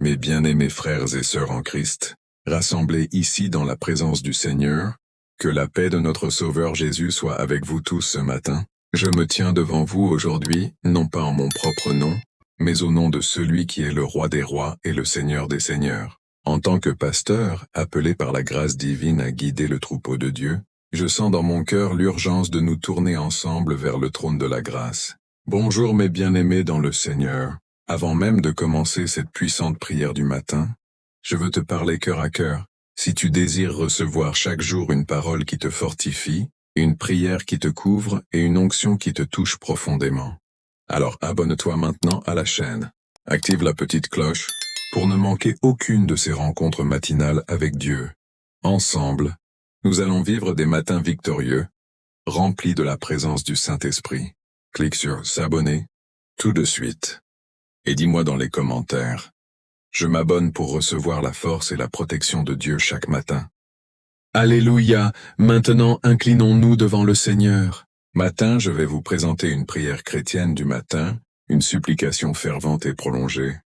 Mes bien-aimés frères et sœurs en Christ, rassemblés ici dans la présence du Seigneur, que la paix de notre Sauveur Jésus soit avec vous tous ce matin. Je me tiens devant vous aujourd'hui, non pas en mon propre nom, mais au nom de celui qui est le Roi des rois et le Seigneur des seigneurs. En tant que pasteur, appelé par la grâce divine à guider le troupeau de Dieu, je sens dans mon cœur l'urgence de nous tourner ensemble vers le trône de la grâce. Bonjour mes bien-aimés dans le Seigneur. Avant même de commencer cette puissante prière du matin, je veux te parler cœur à cœur. Si tu désires recevoir chaque jour une parole qui te fortifie, une prière qui te couvre et une onction qui te touche profondément, alors abonne-toi maintenant à la chaîne. Active la petite cloche pour ne manquer aucune de ces rencontres matinales avec Dieu. Ensemble, nous allons vivre des matins victorieux, remplis de la présence du Saint-Esprit. Clique sur s'abonner tout de suite. Et dis-moi dans les commentaires. Je m'abonne pour recevoir la force et la protection de Dieu chaque matin. Alléluia, maintenant inclinons-nous devant le Seigneur. Matin, je vais vous présenter une prière chrétienne du matin, une supplication fervente et prolongée,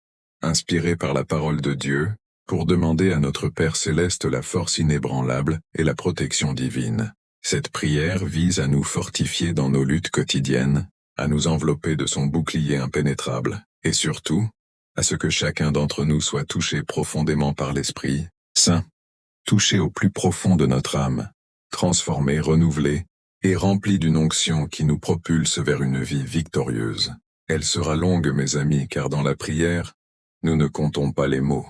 inspirée par la parole de Dieu, pour demander à notre Père Céleste la force inébranlable et la protection divine. Cette prière vise à nous fortifier dans nos luttes quotidiennes, à nous envelopper de son bouclier impénétrable, et surtout, à ce que chacun d'entre nous soit touché profondément par l'Esprit Saint, touché au plus profond de notre âme, transformé, renouvelé, et rempli d'une onction qui nous propulse vers une vie victorieuse. Elle sera longue, mes amis, car dans la prière, nous ne comptons pas les mots,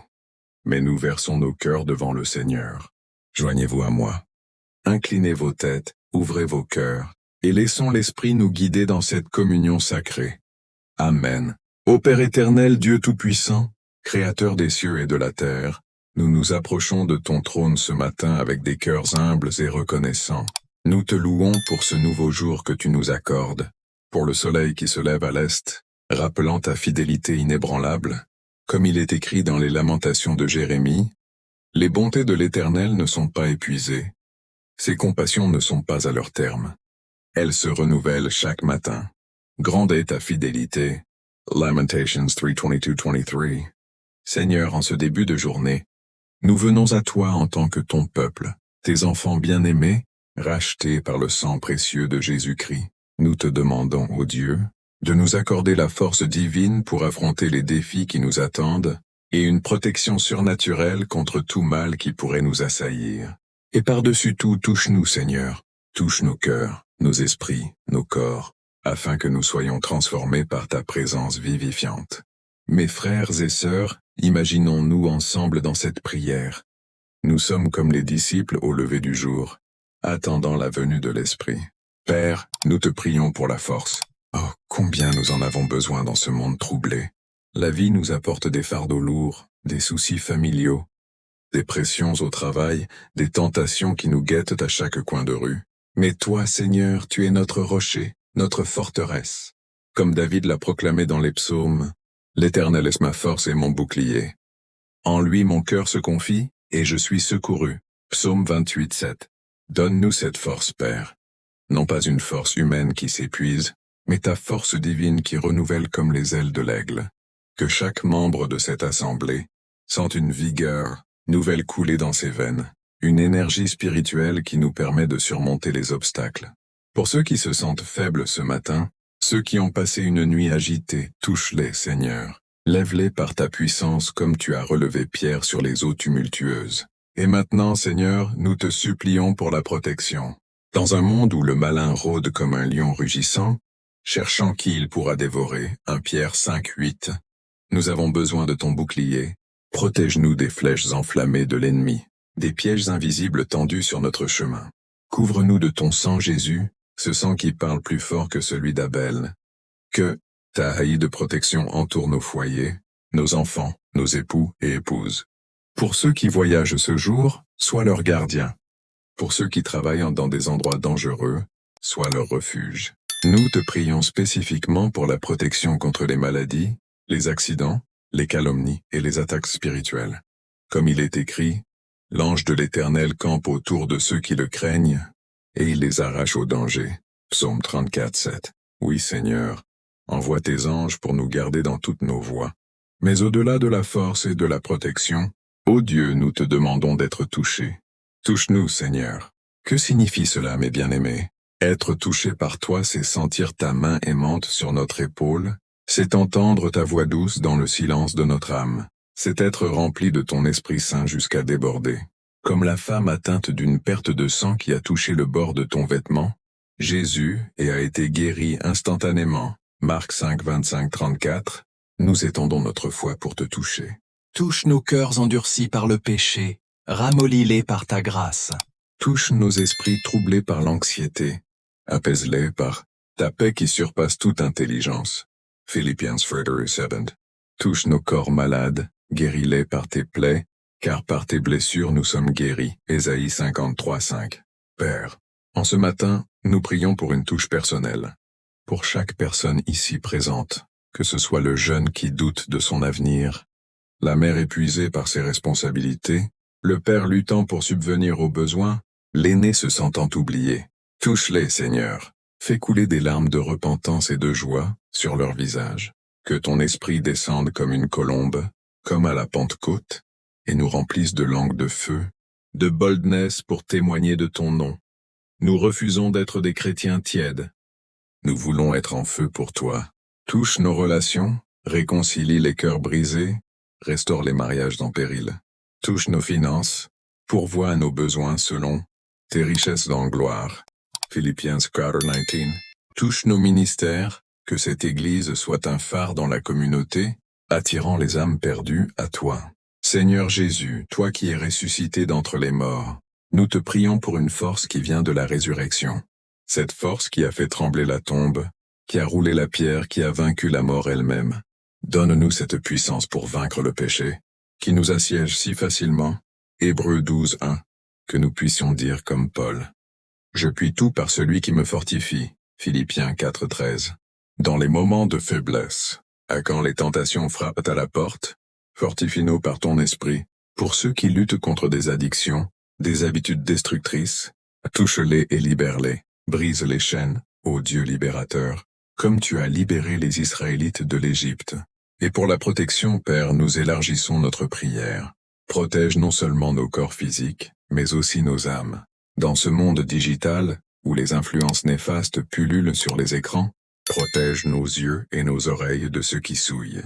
mais nous versons nos cœurs devant le Seigneur. Joignez-vous à moi. Inclinez vos têtes, ouvrez vos cœurs, et laissons l'Esprit nous guider dans cette communion sacrée. Amen. Ô Père éternel, Dieu Tout-Puissant, Créateur des cieux et de la terre, nous nous approchons de ton trône ce matin avec des cœurs humbles et reconnaissants. Nous te louons pour ce nouveau jour que tu nous accordes, pour le soleil qui se lève à l'est, rappelant ta fidélité inébranlable. Comme il est écrit dans les Lamentations de Jérémie, « Les bontés de l'Éternel ne sont pas épuisées, ses compassions ne sont pas à leur terme. Elles se renouvellent chaque matin. Grande est ta fidélité. » Lamentations 3:22-23. Seigneur, en ce début de journée, nous venons à toi en tant que ton peuple, tes enfants bien-aimés, rachetés par le sang précieux de Jésus-Christ. Nous te demandons, ô Dieu, de nous accorder la force divine pour affronter les défis qui nous attendent et une protection surnaturelle contre tout mal qui pourrait nous assaillir. Et par-dessus tout, touche-nous, Seigneur, touche nos cœurs, nos esprits, nos corps, afin que nous soyons transformés par ta présence vivifiante. Mes frères et sœurs, imaginons-nous ensemble dans cette prière. Nous sommes comme les disciples au lever du jour, attendant la venue de l'Esprit. Père, nous te prions pour la force. Oh, combien nous en avons besoin dans ce monde troublé. La vie nous apporte des fardeaux lourds, des soucis familiaux, des pressions au travail, des tentations qui nous guettent à chaque coin de rue. Mais toi, Seigneur, tu es notre rocher, notre forteresse. Comme David l'a proclamé dans les psaumes, « L'Éternel est ma force et mon bouclier. En lui mon cœur se confie, et je suis secouru. » Psaume 28:7. Donne-nous cette force, Père. Non pas une force humaine qui s'épuise, mais ta force divine qui renouvelle comme les ailes de l'aigle. Que chaque membre de cette assemblée sente une vigueur nouvelle couler dans ses veines, une énergie spirituelle qui nous permet de surmonter les obstacles. Pour ceux qui se sentent faibles ce matin, ceux qui ont passé une nuit agitée, touche-les, Seigneur. Lève-les par ta puissance comme tu as relevé Pierre sur les eaux tumultueuses. Et maintenant, Seigneur, nous te supplions pour la protection. Dans un monde où le malin rôde comme un lion rugissant, cherchant qui il pourra dévorer, 1 Pierre 5:8, nous avons besoin de ton bouclier. Protège-nous des flèches enflammées de l'ennemi, des pièges invisibles tendus sur notre chemin. Couvre-nous de ton sang, Jésus, ce sang qui parle plus fort que celui d'Abel. Que ta haie de protection entoure nos foyers, nos enfants, nos époux et épouses. Pour ceux qui voyagent ce jour, sois leur gardien. Pour ceux qui travaillent dans des endroits dangereux, sois leur refuge. Nous te prions spécifiquement pour la protection contre les maladies, les accidents, les calomnies et les attaques spirituelles. Comme il est écrit, l'ange de l'Éternel campe autour de ceux qui le craignent, et il les arrache au danger. Psaume 34:7. Oui, Seigneur, envoie tes anges pour nous garder dans toutes nos voies. Mais au-delà de la force et de la protection, ô Dieu, nous te demandons d'être touchés. Touche-nous, Seigneur. Que signifie cela, mes bien-aimés? Être touché par toi, c'est sentir ta main aimante sur notre épaule, c'est entendre ta voix douce dans le silence de notre âme, c'est être rempli de ton Esprit Saint jusqu'à déborder. Comme la femme atteinte d'une perte de sang qui a touché le bord de ton vêtement, Jésus, et a été guéri instantanément. Marc 5, 25, 34, nous étendons notre foi pour te toucher. Touche nos cœurs endurcis par le péché, ramollis-les par ta grâce. Touche nos esprits troublés par l'anxiété, apaise-les par ta paix qui surpasse toute intelligence. Philippians 4:7. Touche nos corps malades, guéris-les par tes plaies, car par tes blessures nous sommes guéris. Ésaïe 53:5. Père, en ce matin, nous prions pour une touche personnelle. Pour chaque personne ici présente, que ce soit le jeune qui doute de son avenir, la mère épuisée par ses responsabilités, le père luttant pour subvenir aux besoins, l'aîné se sentant oublié. Touche-les, Seigneur. Fais couler des larmes de repentance et de joie sur leur visage. Que ton esprit descende comme une colombe, comme à la Pentecôte, et nous remplisse de langues de feu, de boldness pour témoigner de ton nom. Nous refusons d'être des chrétiens tièdes. Nous voulons être en feu pour toi. Touche nos relations, réconcilie les cœurs brisés, restaure les mariages en péril. Touche nos finances, pourvois à nos besoins selon tes richesses dans gloire. Philippians 4:19. Touche nos ministères, que cette Église soit un phare dans la communauté, attirant les âmes perdues à toi. Seigneur Jésus, toi qui es ressuscité d'entre les morts, nous te prions pour une force qui vient de la résurrection. Cette force qui a fait trembler la tombe, qui a roulé la pierre, qui a vaincu la mort elle-même. Donne-nous cette puissance pour vaincre le péché, qui nous assiège si facilement. Hébreux 12:1. Que nous puissions dire comme Paul. Je puis tout par celui qui me fortifie. Philippiens 4:13. Dans les moments de faiblesse, à quand les tentations frappent à la porte, fortifie-nous par ton esprit. Pour ceux qui luttent contre des addictions, des habitudes destructrices, touche-les et libère-les. Brise les chaînes, ô Dieu libérateur, comme tu as libéré les Israélites de l'Égypte. Et pour la protection, Père, nous élargissons notre prière. Protège non seulement nos corps physiques, mais aussi nos âmes. Dans ce monde digital, où les influences néfastes pullulent sur les écrans, protège nos yeux et nos oreilles de ceux qui souillent.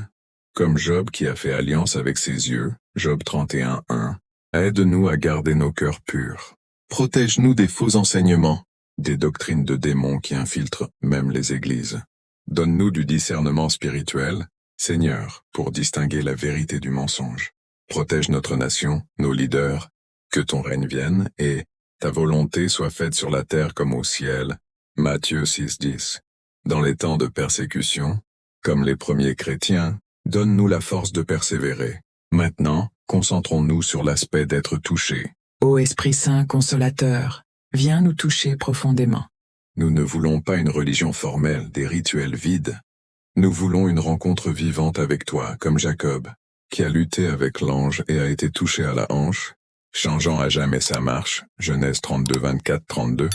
Comme Job qui a fait alliance avec ses yeux, Job 31:1, aide-nous à garder nos cœurs purs. Protège-nous des faux enseignements, des doctrines de démons qui infiltrent même les églises. Donne-nous du discernement spirituel, Seigneur, pour distinguer la vérité du mensonge. Protège notre nation, nos leaders, que ton règne vienne et ta volonté soit faite sur la terre comme au ciel. Matthieu 6:10. Dans les temps de persécution, comme les premiers chrétiens, donne-nous la force de persévérer. Maintenant, concentrons-nous sur l'aspect d'être touchés. Ô Esprit Saint consolateur, viens nous toucher profondément. Nous ne voulons pas une religion formelle, des rituels vides. Nous voulons une rencontre vivante avec toi, comme Jacob, qui a lutté avec l'ange et a été touché à la hanche, changeant à jamais sa marche. Genèse 32, 24, 32.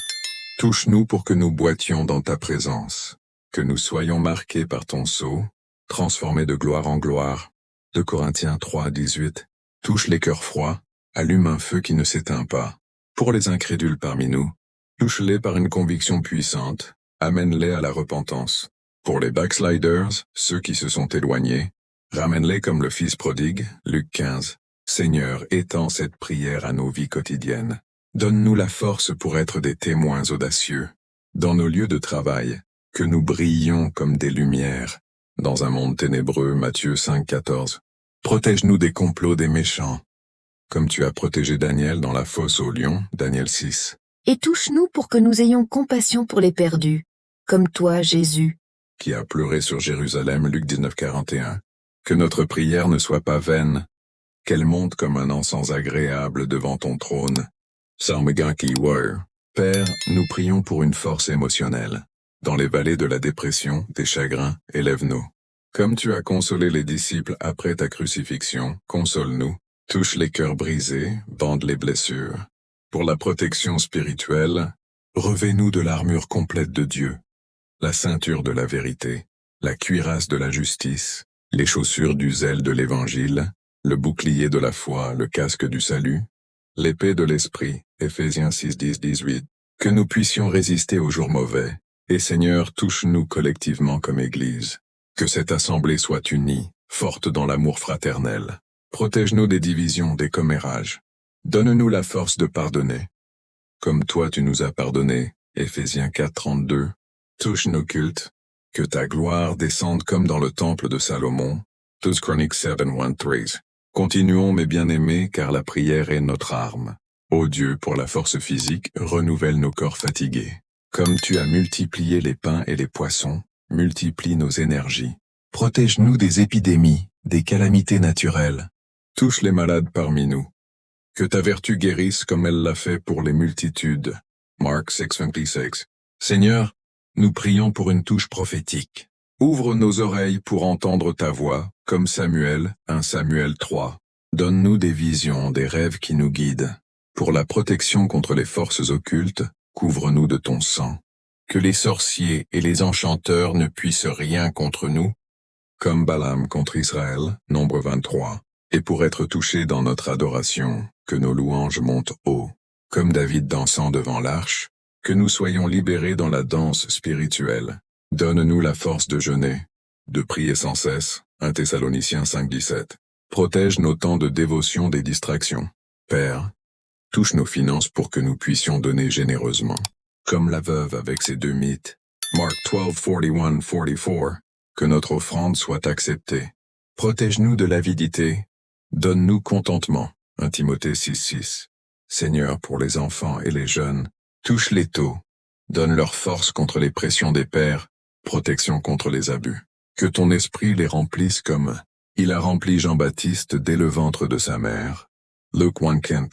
Touche-nous pour que nous boitions dans ta présence, que nous soyons marqués par ton sceau, transformés de gloire en gloire. 2 Corinthiens 3, 18. Touche les cœurs froids, allume un feu qui ne s'éteint pas. Pour les incrédules parmi nous, touche-les par une conviction puissante, amène-les à la repentance. Pour les backsliders, ceux qui se sont éloignés, ramène-les comme le Fils prodigue, Luc 15. Seigneur, étends cette prière à nos vies quotidiennes. Donne-nous la force pour être des témoins audacieux. Dans nos lieux de travail, que nous brillions comme des lumières. Dans un monde ténébreux, Matthieu 5, 14. Protège-nous des complots des méchants. Comme tu as protégé Daniel dans la fosse aux lions, Daniel 6. Et touche-nous pour que nous ayons compassion pour les perdus, comme toi, Jésus, Qui a pleuré sur Jérusalem, Luc 19, 41. Que notre prière ne soit pas vaine, qu'elle monte comme un encens agréable devant ton trône. Psalm-Ganki Word. Père, nous prions pour une force émotionnelle. Dans les vallées de la dépression, des chagrins, élève-nous. Comme tu as consolé les disciples après ta crucifixion, console-nous. Touche les cœurs brisés, bande les blessures. Pour la protection spirituelle, revêt-nous de l'armure complète de Dieu, la ceinture de la vérité, la cuirasse de la justice, les chaussures du zèle de l'Évangile, le bouclier de la foi, le casque du salut, l'épée de l'Esprit, Éphésiens 6, 10, 18, que nous puissions résister aux jours mauvais, et Seigneur, touche-nous collectivement comme Église. Que cette assemblée soit unie, forte dans l'amour fraternel. Protège-nous des divisions, des commérages. Donne-nous la force de pardonner. Comme toi tu nous as pardonné, Éphésiens 4, 32. Touche nos cultes. Que ta gloire descende comme dans le temple de Salomon. 2 Chroniques 7, 1, 3. Continuons mes bien-aimés, car la prière est notre arme. Ô Dieu, pour la force physique, renouvelle nos corps fatigués. Comme tu as multiplié les pains et les poissons, multiplie nos énergies. Protège-nous des épidémies, des calamités naturelles. Touche les malades parmi nous. Que ta vertu guérisse comme elle l'a fait pour les multitudes. Marc 6, 26. Seigneur, nous prions pour une touche prophétique. Ouvre nos oreilles pour entendre ta voix, comme Samuel, 1 Samuel 3. Donne-nous des visions, des rêves qui nous guident. Pour la protection contre les forces occultes, couvre-nous de ton sang. Que les sorciers et les enchanteurs ne puissent rien contre nous, comme Balaam contre Israël, Nombre 23. Et pour être touchés dans notre adoration, que nos louanges montent haut, comme David dansant devant l'arche, que nous soyons libérés dans la danse spirituelle. Donne-nous la force de jeûner, de prier sans cesse, 1 Thessaloniciens 5, 17. Protège nos temps de dévotion des distractions. Père, touche nos finances pour que nous puissions donner généreusement, comme la veuve avec ses 2 mites. Mark 12, 41, 44. Que notre offrande soit acceptée. Protège-nous de l'avidité. Donne-nous contentement. 1 Timothée 6, 6. Seigneur, pour les enfants et les jeunes, touche les taux. Donne leur force contre les pressions des pères, protection contre les abus. Que ton esprit les remplisse comme il a rempli Jean-Baptiste dès le ventre de sa mère. Luke 1, 15.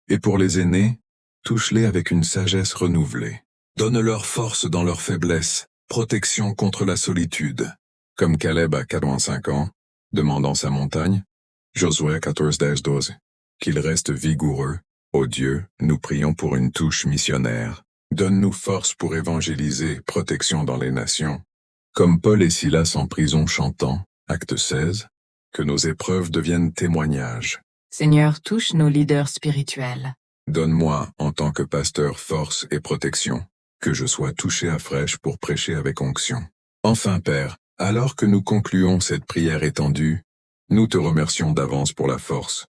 Et pour les aînés, touche-les avec une sagesse renouvelée. Donne-leur force dans leur faiblesse, protection contre la solitude. Comme Caleb à 85 ans, demandant sa montagne. Josué 14, 12. Qu'il reste vigoureux. Ô Dieu, nous prions pour une touche missionnaire. Donne-nous force pour évangéliser, protection dans les nations. Comme Paul et Silas en prison chantant, Acte 16, que nos épreuves deviennent témoignages. Seigneur, touche nos leaders spirituels. Donne-moi, en tant que pasteur, force et protection, que je sois touché à fraîche pour prêcher avec onction. Enfin, Père, alors que nous concluons cette prière étendue, nous te remercions d'avance pour la force,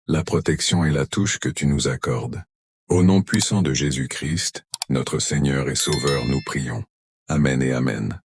la protection et la touche que tu nous accordes. Au nom puissant de Jésus-Christ, notre Seigneur et Sauveur, nous prions. Amen et Amen.